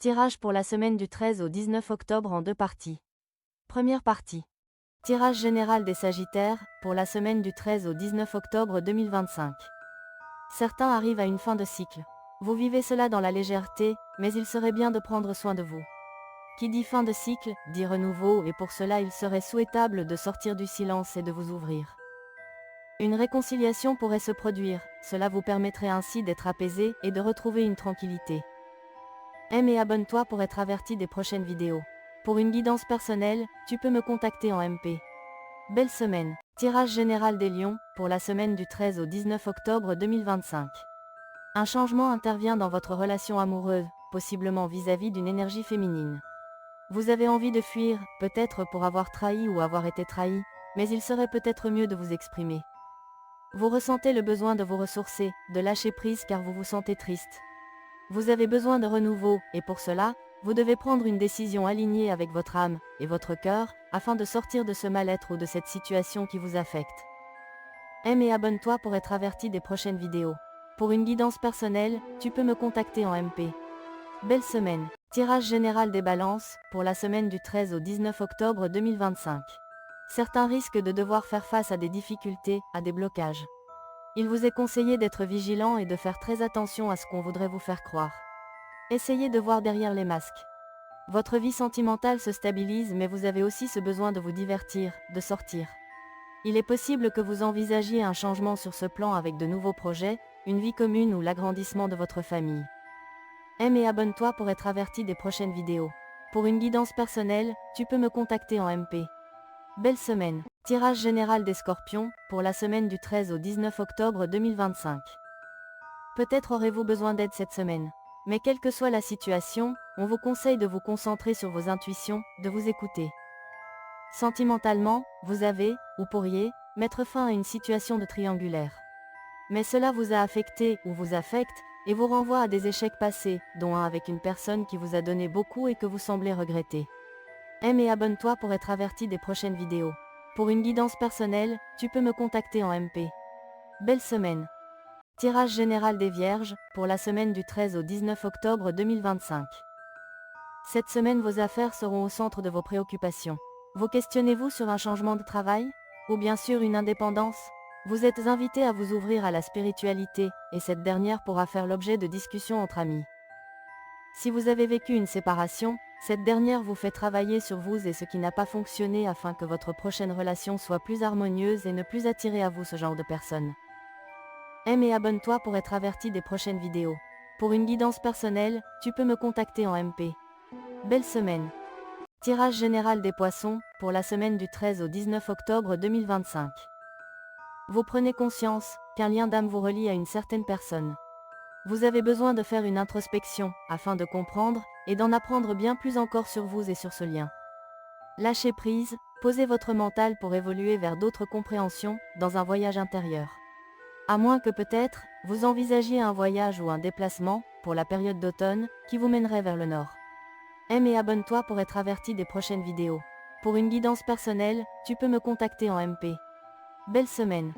Tirage pour la semaine du 13 au 19 octobre en deux parties. Première partie. Tirage général des Sagittaires, pour la semaine du 13 au 19 octobre 2025. Certains arrivent à une fin de cycle. Vous vivez cela dans la légèreté, mais il serait bien de prendre soin de vous. Qui dit fin de cycle, dit renouveau, et pour cela il serait souhaitable de sortir du silence et de vous ouvrir. Une réconciliation pourrait se produire, cela vous permettrait ainsi d'être apaisé et de retrouver une tranquillité. Aime et abonne-toi pour être averti des prochaines vidéos. Pour une guidance personnelle, tu peux me contacter en MP. Belle semaine. Tirage général des lions, pour la semaine du 13 au 19 octobre 2025. Un changement intervient dans votre relation amoureuse, possiblement vis-à-vis d'une énergie féminine. Vous avez envie de fuir, peut-être pour avoir trahi ou avoir été trahi, mais il serait peut-être mieux de vous exprimer. Vous ressentez le besoin de vous ressourcer, de lâcher prise car vous vous sentez triste. Vous avez besoin de renouveau, et pour cela, vous devez prendre une décision alignée avec votre âme et votre cœur, afin de sortir de ce mal-être ou de cette situation qui vous affecte. Aime et abonne-toi pour être averti des prochaines vidéos. Pour une guidance personnelle, tu peux me contacter en MP. Belle semaine. Tirage général des balances, pour la semaine du 13 au 19 octobre 2025. Certains risquent de devoir faire face à des difficultés, à des blocages. Il vous est conseillé d'être vigilant et de faire très attention à ce qu'on voudrait vous faire croire. Essayez de voir derrière les masques. Votre vie sentimentale se stabilise, mais vous avez aussi ce besoin de vous divertir, de sortir. Il est possible que vous envisagiez un changement sur ce plan avec de nouveaux projets, une vie commune ou l'agrandissement de votre famille. Aime et abonne-toi pour être averti des prochaines vidéos. Pour une guidance personnelle, tu peux me contacter en MP. Belle semaine. Tirage général des Scorpions, pour la semaine du 13 au 19 octobre 2025. Peut-être aurez-vous besoin d'aide cette semaine. Mais quelle que soit la situation, on vous conseille de vous concentrer sur vos intuitions, de vous écouter. Sentimentalement, vous avez, ou pourriez, mettre fin à une situation de triangulaire. Mais cela vous a affecté, ou vous affecte, et vous renvoie à des échecs passés, dont un avec une personne qui vous a donné beaucoup et que vous semblez regretter. Aime et abonne-toi pour être averti des prochaines vidéos. Pour une guidance personnelle, tu peux me contacter en MP. Belle semaine. Tirage général des Vierges, pour la semaine du 13 au 19 octobre 2025. Cette semaine, vos affaires seront au centre de vos préoccupations. Vous questionnez-vous sur un changement de travail? Ou bien sûr une indépendance? Vous êtes invité à vous ouvrir à la spiritualité, et cette dernière pourra faire l'objet de discussions entre amis. Si vous avez vécu une séparation, cette dernière vous fait travailler sur vous et ce qui n'a pas fonctionné afin que votre prochaine relation soit plus harmonieuse et ne plus attirer à vous ce genre de personnes. Aime et abonne-toi pour être averti des prochaines vidéos. Pour une guidance personnelle, tu peux me contacter en MP. Belle semaine. Tirage général des Poissons, pour la semaine du 13 au 19 octobre 2025. Vous prenez conscience qu'un lien d'âme vous relie à une certaine personne. Vous avez besoin de faire une introspection, afin de comprendre, et d'en apprendre bien plus encore sur vous et sur ce lien. Lâchez prise, posez votre mental pour évoluer vers d'autres compréhensions, dans un voyage intérieur. À moins que peut-être, vous envisagiez un voyage ou un déplacement, pour la période d'automne, qui vous mènerait vers le nord. Aime et abonne-toi pour être averti des prochaines vidéos. Pour une guidance personnelle, tu peux me contacter en MP. Belle semaine.